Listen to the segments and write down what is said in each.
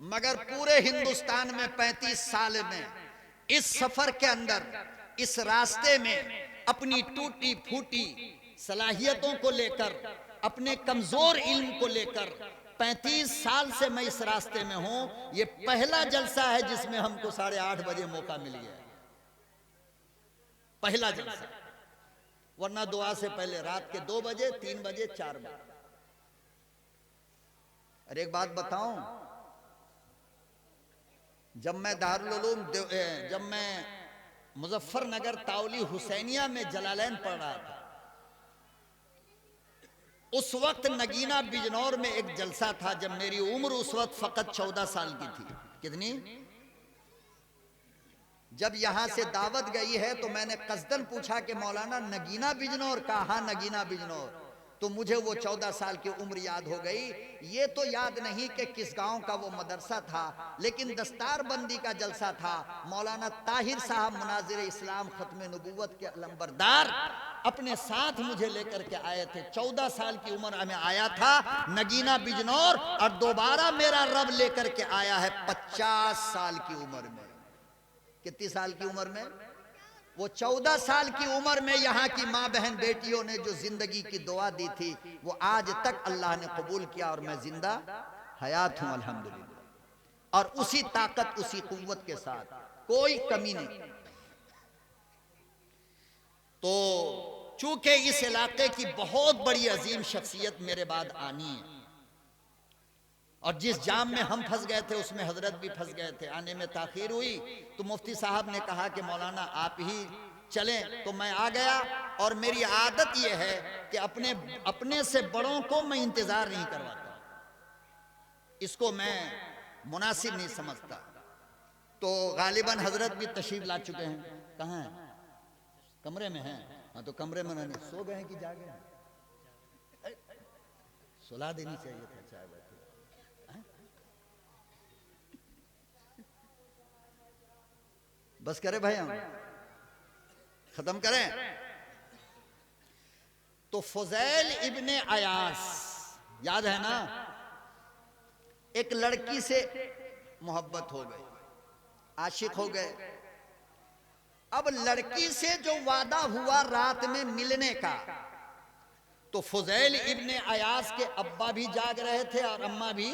मगर पूरे हिंदुस्तान में 35 साल में इस सफर के अंदर, इस रास्ते में अपनी टूटी फूटी सलाहियतों को लेकर, अपने कमजोर इल्म को लेकर 35 साल से मैं इस रास्ते में हूं। ये पहला जलसा है जिसमें हमको 8:30 बजे मौका मिल गया, पहला जलसा। वरना दुआ से पहले रात के 2 बजे, 3 बजे, 4 बजे। और एक बात बताऊं, जब मैं दारुल उलूम, जब मैं मुजफ्फरनगर ताउली हुसैनिया में जलालैन पढ़ रहा था, उस वक्त नगीना बिजनौर में एक जलसा था। जब मेरी उम्र उस वक्त फकत 14 साल की थी। कितनी? जब यहां से दावत गई है तो मैंने कसदन पूछा कि मौलाना नगीना बिजनौर का? हाँ, नगीना बिजनौर। तो मुझे वो 14 साल की उम्र याद हो गई। ये तो याद नहीं कि किस गांव का वो मदरसा था, लेकिन दस्तार बंदी का जलसा था। मौलाना ताहिर साहब मुनाजिर इस्लाम खत्म नबूवत के अलंबरदार अपने साथ मुझे लेकर के आए थे। 14 साल की उम्र में आया था नगीना बिजनौर, और दोबारा मेरा रब लेकर के आया है 50 साल की उम्र में। कितनी साल की उम्र में? वो 14 साल की उम्र में यहाँ की माँ बहन बेटियों ने जो जिंदगी की दुआ दी थी, वो आज तक अल्लाह ने कबूल किया, और मैं जिंदा हयात हूं अल्हम्दुलिल्लाह। और उसी ताकत, उसी कुव्वत के साथ, कोई कमी नहीं। तो चूंकि इस इलाके की बहुत बड़ी अजीम शख्सियत मेरे बाद आनी है, और जिस जाम में हम फंस गए थे उसमें हजरत भी फंस गए थे, आने में ताखीर हुई, तो मुफ्ती साहब ने कहा कि मौलाना आप ही चलें। तो मैं आ गया। और मेरी आदत यह है कि अपने से बड़ों को मैं इंतजार नहीं करवाता, इसको मैं मुनासिब नहीं समझता। तो गालिबन हजरत भी तशरीफ ला चुके हैं। कहाँ हैं? कमरे में हैं। हाँ, तो कमरे में नहीं, सो गए हैं कि जागे हैं? सुला देनी चाहिए था। चाय बैठे बस करें भाई, हम खत्म करें। तो फुज़ैल इब्ने अयास, याद है ना? एक लड़की से मोहब्बत हो गई, आशिक हो गए। अब लड़की से जो वादा हुआ रात में मिलने का, तो फुज़ैल इब्ने अयास के अब्बा भी जाग रहे थे और अम्मा भी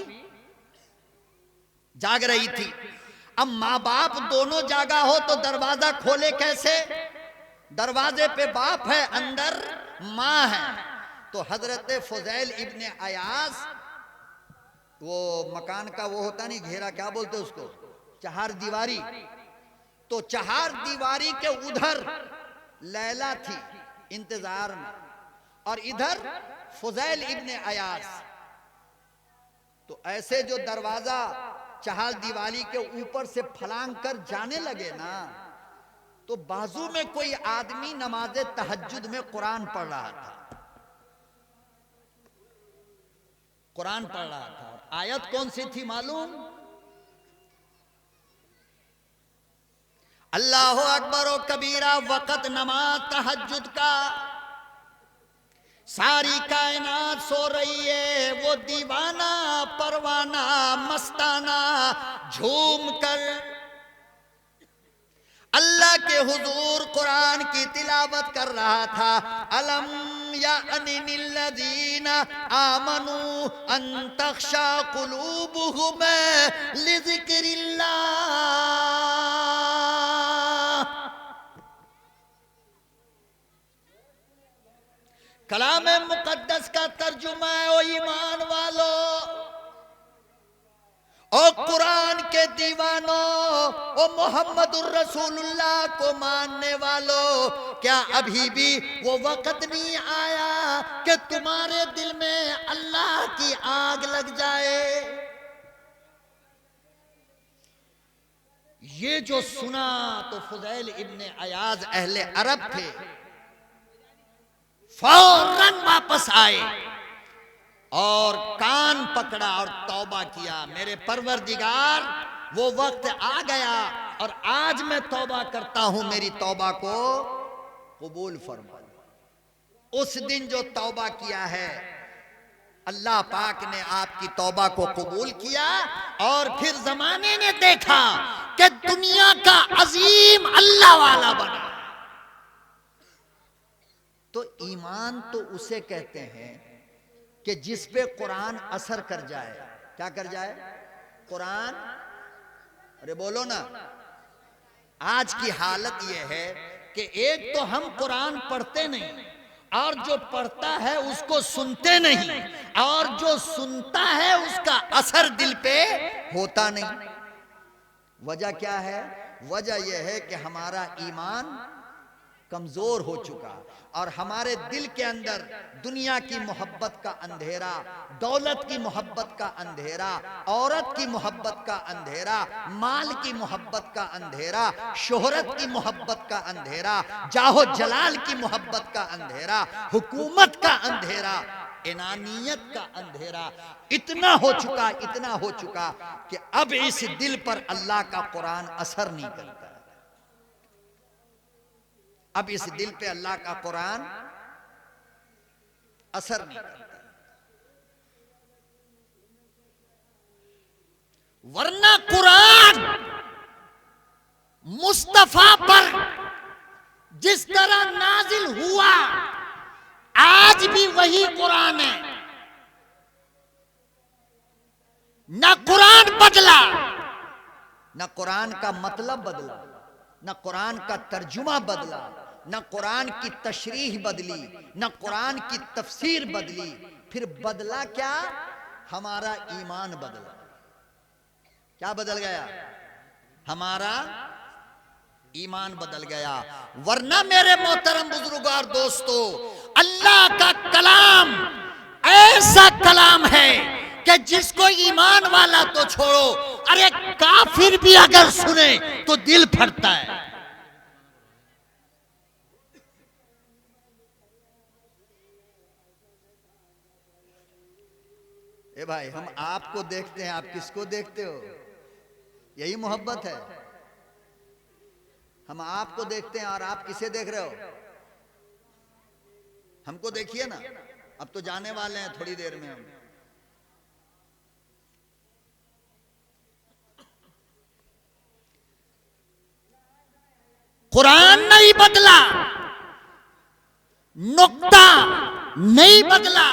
जाग रही थी। अब माँ बाप दोनों जागा हो तो दरवाजा खोले कैसे? दरवाजे पे बाप है, अंदर माँ है। तो हजरत फुज़ैल इब्ने अयास, वो मकान का वो होता नहीं घेरा, क्या बोलते उसको, चहार दीवारी। तो चहार दीवारी के उधर लैला थी इंतजार में, और इधर फुज़ैल इब्ने अयास। तो ऐसे जो दरवाजा चहार दीवारी के ऊपर से फलांग कर जाने लगे ना, तो बाजू में कोई आदमी नमाज तहज्जुद में कुरान पढ़ रहा था, कुरान पढ़ रहा था। और आयत कौन सी थी मालूम? अल्लाह अकबर व कबीरा, वक़्त नमाज तहज्जुद का, सारी कायनात सो रही है, वो दीवाना परवाना मस्ताना झूम कर अल्लाह के हुजूर कुरान की तिलावत कर रहा था। अलम या अनिल्लज़ीना आमनू अन तख्शा कुलूबुहुम लिज़िक्रिल्लाह। कलाम मुकद्दस का तर्जुमा है, ओ ईमान वालो, ओ कुरान के दीवानों, ओ मोहम्मदुर रसूलुल्लाह को मानने वालों, क्या अभी भी वो वक्त नहीं आया कि तुम्हारे दिल में अल्लाह की आग लग जाए? ये जो सुना तो फुज़ैल इब्ने अयाज अहले अरब थे, फौरन वापस आए और कान पकड़ा और तौबा किया। मेरे परवरदिगार, वो वक्त आ गया और आज मैं तौबा करता हूं, मेरी तौबा को कबूल फरमा। उस दिन जो तौबा किया है, अल्लाह पाक ने आपकी तौबा को कबूल किया और फिर जमाने ने देखा कि दुनिया का अजीम अल्लाह वाला बना। तो ईमान तो उसे कहते हैं कि जिस पे कुरान असर कर जाए। क्या कर जाए? कुरान, अरे बोलो ना। आज की हालत यह है कि एक तो हम कुरान पढ़ते नहीं, और जो पढ़ता है उसको सुनते नहीं, और जो सुनता है उसका असर दिल पे होता नहीं। वजह क्या है? वजह यह है कि हमारा ईमान कमजोर हो चुका और हमारे दिल के अंदर दुनिया की मोहब्बत का अंधेरा, दौलत की मोहब्बत का अंधेरा, औरत की मोहब्बत का अंधेरा, माल की मोहब्बत का अंधेरा, शोहरत की मोहब्बत का अंधेरा, जाहो जलाल की मोहब्बत का अंधेरा, हुकूमत का अंधेरा, इनानियत का अंधेरा इतना हो चुका कि अब इस दिल पर अल्लाह का कुरान असर नहीं करता। अब इस दिल पे अल्लाह का कुरान असर नहीं करता। वरना कुरान मुस्तफा पर जिस तरह नाजिल हुआ, आज भी वही कुरान है। ना कुरान बदला, ना कुरान का मतलब बदला, ना कुरान का तर्जुमा बदला, न कुरान की तशरीह बदली, न कुरान की तफसीर बदली। फिर बदला क्या? हमारा ईमान बदला। क्या बदल गया? हमारा ईमान बदल गया। वरना मेरे मोहतरम बुजुर्गों और दोस्तों, अल्लाह का कलाम ऐसा कलाम है कि जिसको ईमान वाला तो छोड़ो, अरे काफिर भी अगर सुने तो दिल फटता है। ए भाई, हम आपको देखते हैं, आप किसको देखते हो? यही मोहब्बत है। हम आपको देखते हैं और आप किसे देख रहे हो? हमको देखिए ना। अब तो जाने वाले हैं थोड़ी देर में हम। कुरान नहीं बदला, नुक्ता नहीं बदला,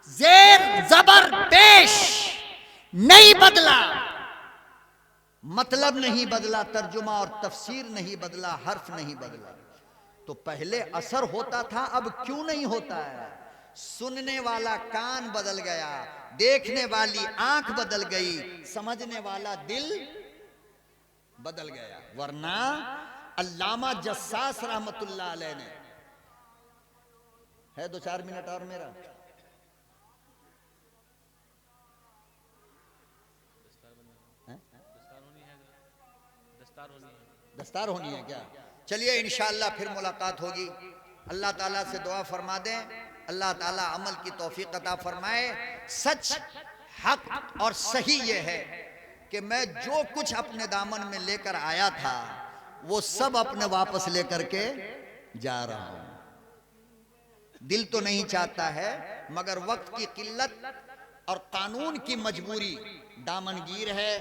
जेर जबर पेश नहीं बदला, मतलब नहीं बदला, तर्जुमा और तफसीर नहीं बदला, हर्फ नहीं बदला। तो पहले असर होता था, अब क्यों नहीं होता है? सुनने वाला कान बदल गया, देखने वाली आंख बदल गई, समझने वाला दिल बदल गया। वरना अल्लामा जस्सास रहमतुल्लाह अलैह ने, है 2-4 मिनट और मेरा, दस्तार होनी है क्या? चलिए इंशाअल्लाह फिर मुलाकात होगी। अल्लाह ताला से दुआ फरमा दें, अल्लाह ताला अमल की तौफीक अता फरमाए। सच, हक और सही ये है कि मैं जो कुछ अपने दामन में लेकर आया था वो सब अपने वापस लेकर के जा रहा हूं। दिल तो नहीं चाहता है, मगर वक्त की किल्लत और कानून की मजबूरी दामनगीर है,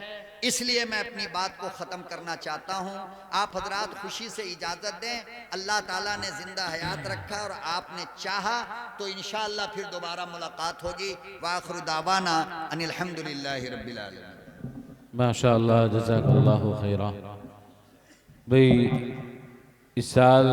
इसलिए मैं अपनी बात को ख़त्म करना चाहता हूँ। आप हजरात खुशी से इजाज़त दें। अल्लाह ताला ने ज़िंदा हयात रखा और आपने चाहा तो इंशाअल्लाह फिर दोबारा मुलाकात होगी। वाखिर दावाना अनिल हम्दुलिल्लाहि रब्बिल आलमीन। माशाअल्लाह, जज़ाकल्लाहु खैरा। भाई इस साल